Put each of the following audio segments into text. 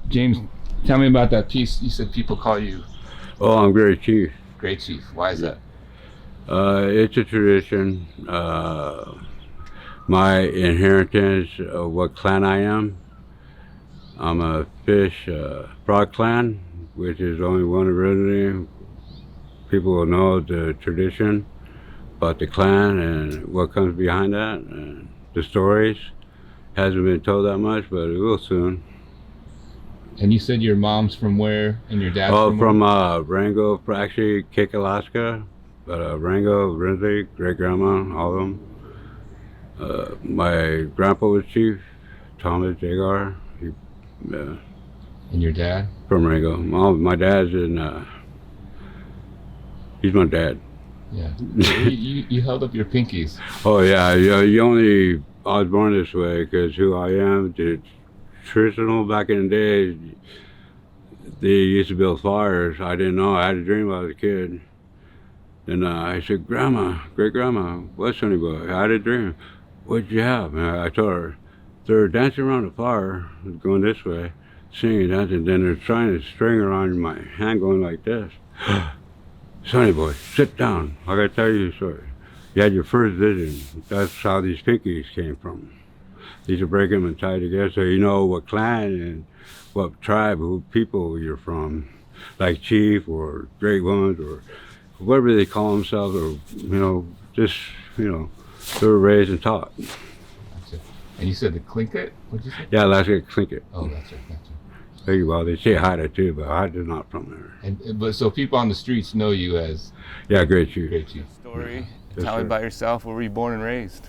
James, tell me about that piece. You said people call you Oh, I'm Great Chief. Great Chief. Why is that? It's a tradition. My inheritance of what clan I am. I'm a fish frog clan, which is only one originally. People will know the tradition about the clan and what comes behind that, and the stories. Hasn't been told that much, but it will soon. And you said your mom's from where and your dad's Oh, from from where? Wrangell, actually, Cake, Alaska. But Wrangell, Rinsley, great grandma, all of them. My grandpa was chief, Thomas Jagar. He, And your dad? from Wrangell. My dad's in. He's my dad. Yeah. You held up your pinkies. Oh yeah, you only. I was born this way because who I am. The traditional back in the day, they used to build fires. I didn't know. I had a dream when I was a kid. And I said, Grandma, great grandma, what's Sonny Boy? I had a dream. What'd you have? And I told her, they're dancing around the fire, going this way, singing, dancing. Then they're trying to string around my hand going like this. Sonny Boy, sit down. I gotta tell you a story. You had your first vision. That's how these pinkies came from. These are break them and tie together so you know what clan and what tribe, who people you're from. Like chief or great ones or whatever they call themselves, or just they were raised and taught. Gotcha. And you said the Tlingit? What'd you say? Yeah, Alaska Tlingit. Oh, that's right. Well, they say Haida too, but Haida's not from there. But so people on the streets know you as Yeah, Great Chief. Great Chief. Story. Yes, Tell me sir. about yourself. Where were you born and raised?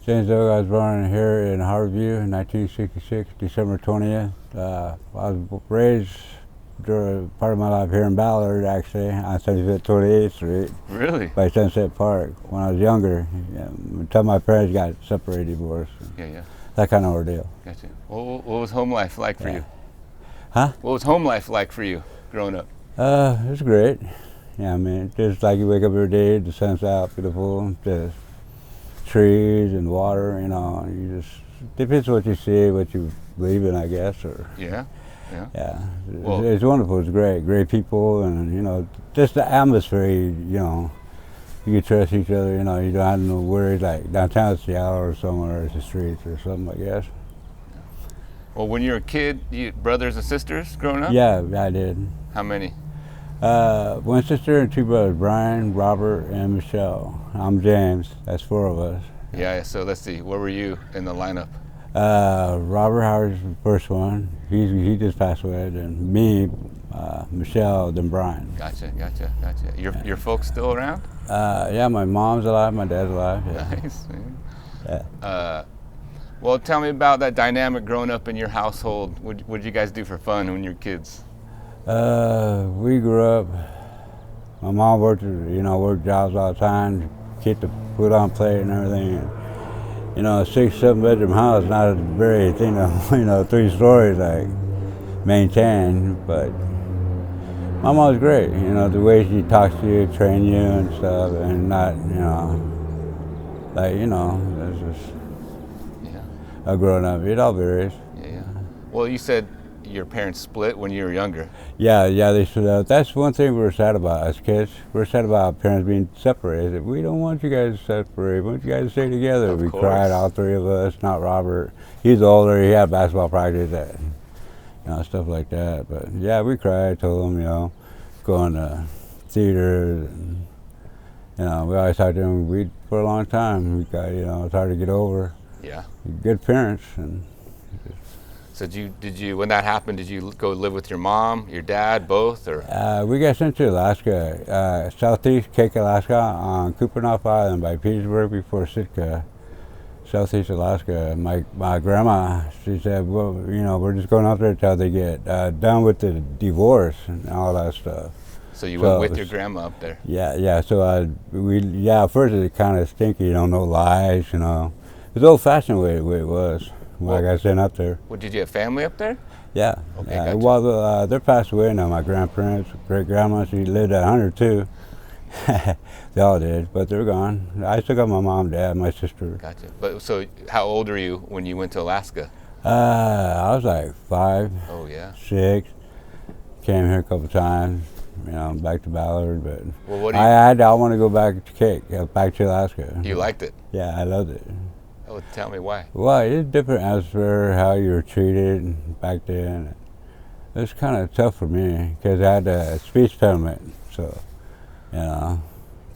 James Doug, I was born here in Harborview in 1966, December 20th. I was raised during part of my life here in Ballard, actually, on 75th 28th Street Really? by Sunset Park. When I was younger, until my parents got separated, divorced, Yeah. that kind of ordeal. Gotcha. What was home life like for you? Huh? What was home life like for you growing up? It was great. Yeah, I mean, just like you wake up every day, the sun's out, beautiful, the trees and water, you just, depends what you see, what you believe in, I guess, or. Yeah. Yeah, Well- it's wonderful. It's great people, and just the atmosphere. You can trust each other. You don't have no worries like downtown Seattle or somewhere, it's the streets or something, I guess. Well, when you were a kid, you brothers and sisters growing up? Yeah, I did. How many? One sister and two brothers, Brian, Robert, and Michelle. I'm James. That's four of us. Yeah. So let's see. Where were you in the lineup? Robert Howard's the first one. He just passed away. Then me, Michelle, then Brian. Gotcha. Your folks still around? Yeah, my mom's alive, my dad's alive. Yeah. Nice. Man. Yeah. Well, tell me about that dynamic growing up in your household. What'd you guys do for fun when you were kids? We grew up. My mom worked jobs all the time, keep the food on plate and everything. And, a 6-7 bedroom house, not a very thing, 3 stories like maintained. But my mom was great. The way she talks to you, train you and stuff, and not, it's just. Yeah. Growing up, it all varies. Yeah. Well, you said your parents split when you were younger. Yeah, they split up. That's one thing we were sad about as kids. We're sad about our parents being separated. We don't want you guys to separate. We want you guys to stay together. Of We course. cried, all 3 of us, not Robert. He's older, he had basketball practice, stuff like that. But yeah, we cried, told him, going to theaters. And, we always talked to him for a long time. We got, it's hard to get over. Yeah. Good parents. And So did you when that happened? Did you go live with your mom, your dad, both, or? we got sent to Alaska, southeast Cake, Alaska, on Kupanoff Island by Petersburg before Sitka, southeast Alaska. My grandma, she said, well, we're just going up there until they get done with the divorce and all that stuff. So you went with your grandma up there? Yeah. So at first it's kind of stinky, no lies, It was old-fashioned way it was when I got sent up there. Well, did you have family up there? Yeah. Okay, gotcha. Well, they're passed away now. My grandparents, great-grandma, she lived at 102. They all did, but they're gone. I still got my mom, dad, my sister. Gotcha. But so how old were you when you went to Alaska? I was like 5, Oh yeah. 6. Came here a couple times, back to Ballard, but Well, what do you? I want to go back to Cape, back to Alaska. You liked it? Yeah, I loved it. Oh, tell me why. Well, it's different atmosphere, how you were treated back then. It was kind of tough for me because I had a speech impediment, so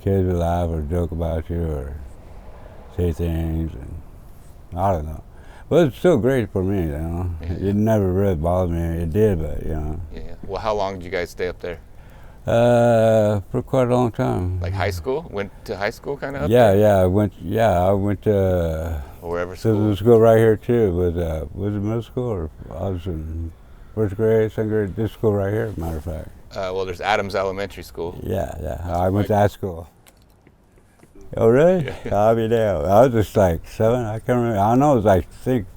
kids would laugh or joke about you or say things, and I don't know. But it's still great for me, Yeah. It never really bothered me. It did, but Yeah. Well, how long did you guys stay up there? for quite a long time. Like high school? Went to high school kind of? Yeah, I went to Or wherever so school. the school right here too. Was it middle school or I was in first grade, second grade? This school right here, matter of fact. Well, there's Adams Elementary School. Yeah. I went to that school. Oh really? Yeah. I'll be there. I was just like 7. I can't remember. I know it was I think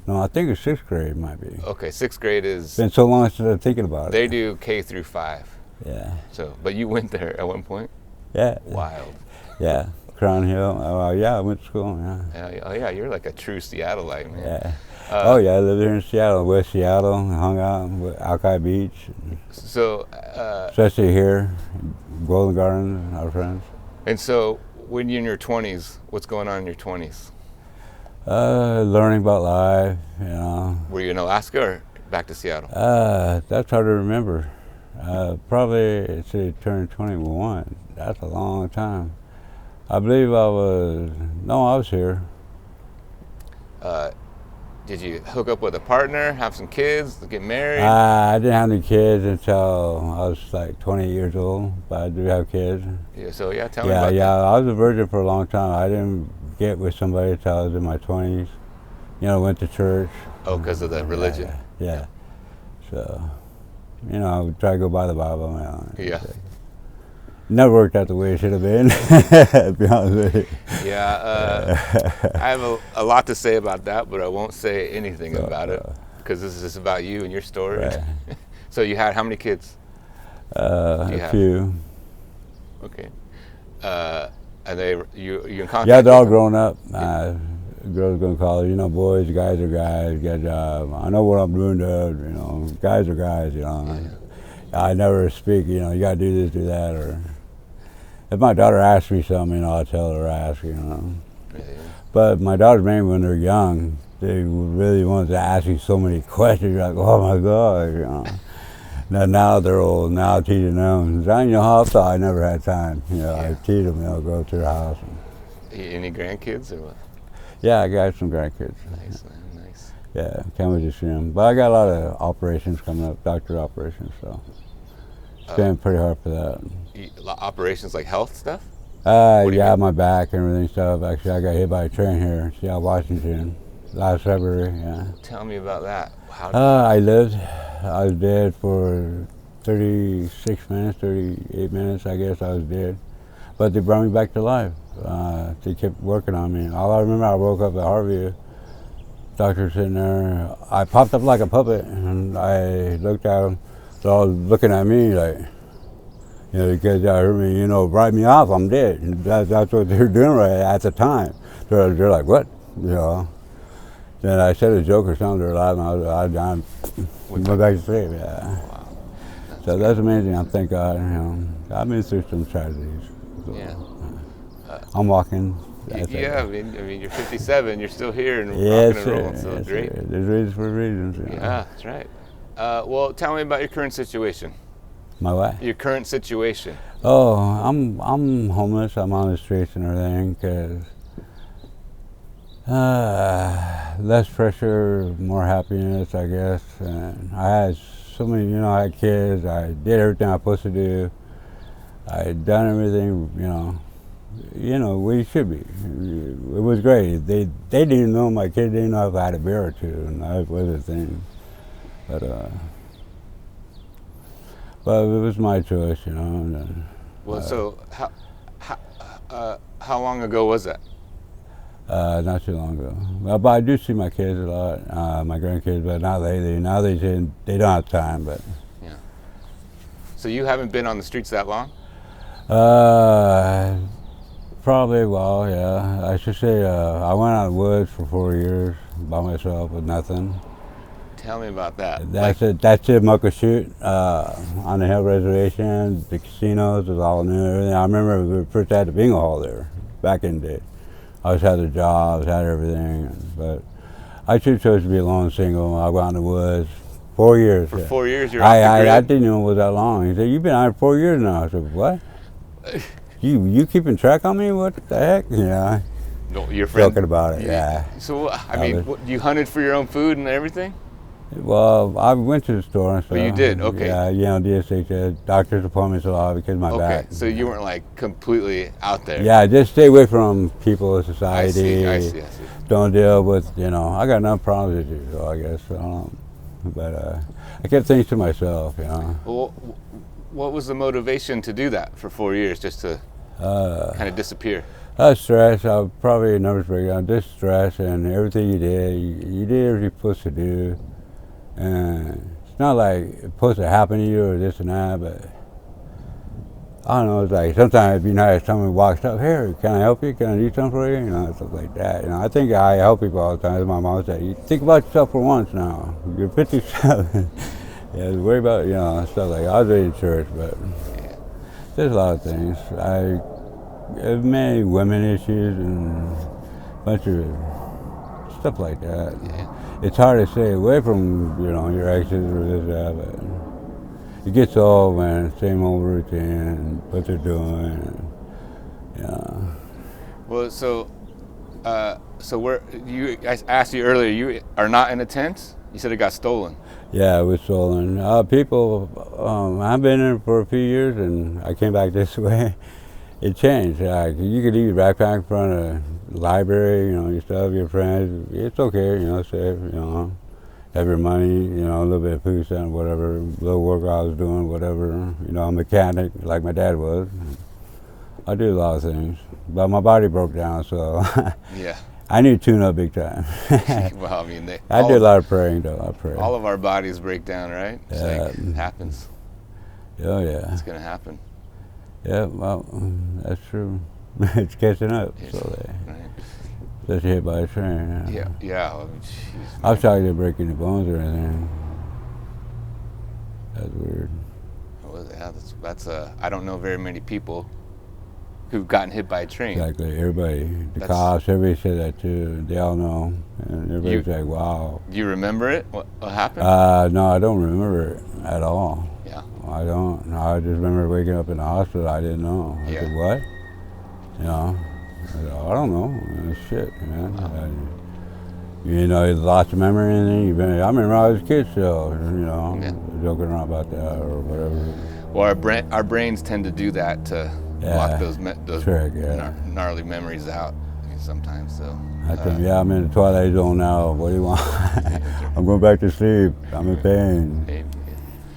it was 6th grade. Might be. Okay, 6th grade is. It's been so long since I'm thinking about They it. do K through 5. Yeah. So, but you went there at one point. Yeah. Wild. Yeah. Crown Hill. Yeah, I went to school. Yeah. Oh yeah, you're like a true Seattleite, man. Yeah. Uh, Oh yeah, I lived here in Seattle, West Seattle. Hung out with Alki Beach, So, especially here, Golden Garden, our friends. and so when you're in your 20s, what's going on in your 20s? Learning about life, Were you in Alaska or back to Seattle? That's hard to remember. Probably, say, turned 21. That's a long time. I believe I was here. Did you hook up with a partner, have some kids, get married? I didn't have any kids until I was like 28 years old, but I do have kids. Yeah, so yeah, tell me about Yeah, that. I was a virgin for a long time. I didn't get with somebody until I was in my 20s. Went to church. Oh, because of the religion. Yeah. So, I would try to go by the Bible. Yeah. Never worked out the way it should have been, to be honest with you. Yeah, I have a lot to say about that, but I won't say anything about it because this is just about you and your story. Right. So you had how many kids? A have? few. Okay. And you in contact? Yeah, they're all with them? grown up. Girls go to college. Boys, guys are guys, get a job. I know what I'm doing to, guys are guys, I never speak, you got to do this, do that, or if my daughter asks me something, I'll tell her to ask, Yeah. But my daughters, maybe when they're young, they really want to ask you so many questions. You're like, oh my God, Now they're old. Now I'm teaching them. How I never had time. I teach them. Go to their house. Any grandkids or what? Yeah, I got some grandkids. Nice, man, nice. Yeah, can't wait to see them. But I got a lot of operations coming up, doctor operations. So it's been pretty hard for that. Operations like health stuff? What do you Yeah, mean? my back and everything stuff. Actually, I got hit by a train here in Seattle, Washington, last February. Yeah. Tell me about that. How? I lived. I was dead for 36 minutes, 38 minutes. I guess I was dead, but they brought me back to life. They kept working on me. All I remember, I woke up at Harvey. Doctor sitting there. I popped up like a puppet, and I looked at them. They're all looking at me like, because I heard me, write me off. I'm dead. And that's what they're doing right at the time. They're like, what? Then I said a joke or something. They're laughing. I went back to sleep. Yeah. Wow. So that's amazing. I thank God. I've been through some tragedies. So, Yeah. I'm walking. Yeah, I mean, you're 57. You're still here and Yes, rocking and sir. rolling. So Yes, great. sir. There's reasons for reasons. Yeah, that's right. Well, tell me about your current situation. My what? Your current situation. Oh, I'm homeless. I'm on the streets and everything because less pressure, more happiness, I guess. And I had so many, I had kids. I did everything I was supposed to do. I had done everything, we should be. It was great. They didn't even know, my kids didn't know if I had a beer or two, and that was the thing. But it was my choice, And, Well, so how long ago was that? not too long ago. Well, but I do see my kids a lot, my grandkids, but not lately. Now they don't have time, but. Yeah. So you haven't been on the streets that long? Probably, well, yeah. I should say I went out of the woods for 4 years, by myself with nothing. Tell me about that. That's it. That's it. Muckleshoot on the Hill Reservation. The casinos was all new. And everything. I remember we first had the bingo hall there back in the day. I always had the jobs, had everything, but I chose to be alone, single. I went out in the woods. 4 years. For 4 years, you're off the grid? I didn't know it was that long. He said, "You've been out 4 years now." I said, "What? You keeping track on me? What the heck?" You know. No, your friend. Joking about it. Yeah. So I mean, you hunted for your own food and everything? Well, I went to the store and stuff. But you did, okay. Yeah, you know, DSH, doctor's appointments a lot because of my back. Okay, so you weren't like completely out there. Yeah, just stay away from people, society. I see. Don't deal with, you know, I got enough problems with you, so I guess, I don't know. But I kept things to myself, you know. Well, what was the motivation to do that for 4 years, just to kind of disappear? Stress, I was probably a nervous breakdown, just stress and everything you did everything you're supposed to do. And it's not like it's supposed to happen to you or this and that, but I don't know, it's like sometimes it'd be nice if someone walks up, "Here, can I help you? Can I do something for you?" You know, stuff like that. You know, I think I help people all the time. As my mom said, "You think about yourself for once now. You're 57. Yeah, worry about, you know, stuff like that. I was raised in church, but there's a lot of things. Many women issues and a bunch of stuff like that. Yeah. It's hard to stay away from, you know, your exes or this, that, but it gets old, man. Same old routine, what they're doing, yeah. Well, so where I asked you earlier, you are not in a tent? You said it got stolen. Yeah, it was stolen. People, I've been in for a few years, and I came back this way. It changed. You could leave your backpack in front of the library, you know, your stuff, your friends. It's okay, you know, safe, you know. Have your money, you know, a little bit of food stamp, whatever, little work I was doing, whatever. You know, I'm a mechanic like my dad was. I do a lot of things, but my body broke down, so Yeah. I need to tune up big time. Well, I mean, I did a lot of praying, though. I pray. All of our bodies break down, right? It's like, it happens. Oh, yeah. It's gonna happen. Yeah, well, that's true. It's catching up, Yes, so right. especially hit by a train. Yeah. Well, geez, I was talking to breaking the bones or anything. That's weird. well, yeah, that's I don't know very many people who've gotten hit by a train. Exactly. Everybody, the That's- cops, everybody said that too. They all know, and everybody's like, "Wow." Do you remember it? What happened? No, I don't remember it at all. Yeah. I don't. No, I just remember waking up in the hospital. I didn't know. I said, "What?" You know, I said, I don't know. Shit, man. You know, you lost your memory and anything. I remember I was a kid still, you know, joking around about that or whatever. Well, our brains tend to do that to block those gnarly memories out. I mean, sometimes, so. I said, yeah, I'm in the twilight zone now. What do you want? I'm going back to sleep. I'm in pain. Hey,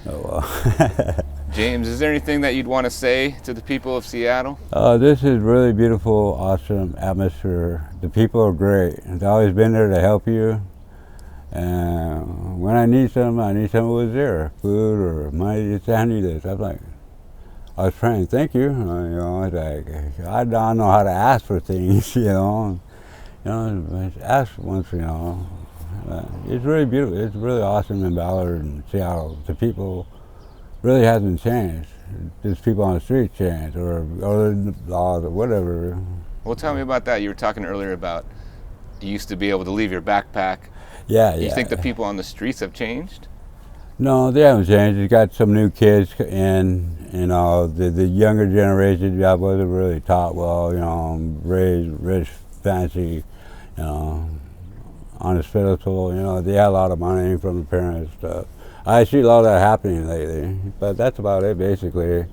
Oh, well. James, is there anything that you'd want to say to the people of Seattle? This is really beautiful, awesome atmosphere. The people are great. They've always been there to help you. And when I need something who was there. Food or money, just I need this. I was praying, thank you. You know, it's like, I don't know how to ask for things, you know. You know, ask once, you know. It's really beautiful. It's really awesome in Ballard and Seattle. The people really hasn't changed. Just people on the street changed, or the laws or whatever. Well, tell me about that. You were talking earlier about you used to be able to leave your backpack. Yeah. You think the people on the streets have changed? No, they haven't changed. You got some new kids in, you know, the younger generation that wasn't really taught well, you know, raised rich, fancy, you know, on the spiritual, you know, they had a lot of money from the parents and stuff. I see a lot of that happening lately, but that's about it basically.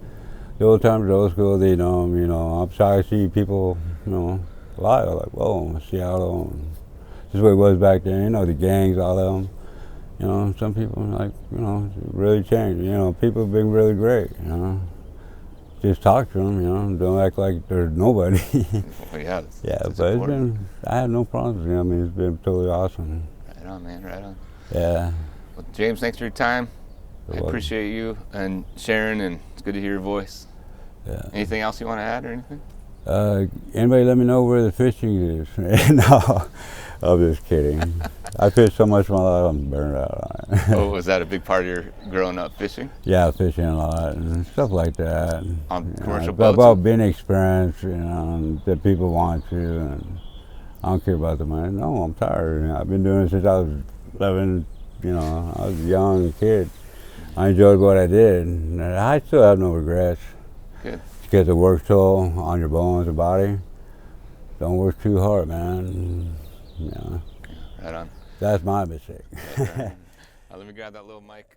The old timers, the old school, they know them, you know. I'm sorry to see people, you know, a lot of like, whoa, Seattle, this is what it was back then, you know, the gangs, all of them. You know, some people like, you know, really changed. You know, people have been really great, you know. Just talk to them, you know, don't act like there's nobody. Well, yeah. But it's been, I have no problems, you know, I mean, it's been totally awesome. Right on, man, right on. Yeah. Well, James, thanks for your time. You're I welcome. appreciate you and sharing, and it's good to hear your voice. Yeah. Anything else you want to add or anything? Anybody let me know where the fishing is? No, I'm just kidding. I fished so much of my life, I'm burned out on it. Oh, was that a big part of your growing up fishing? Yeah, fishing a lot and stuff like that. On commercial It's boats? about being experienced, and that people want you, and I don't care about the money. No, I'm tired. I've been doing it since I was 11, I was a young kid. I enjoyed what I did. And I still have no regrets. Good. Because the work toll on your bones and body. Don't work too hard, man. Right on. That's my mistake. Let me grab that little mic.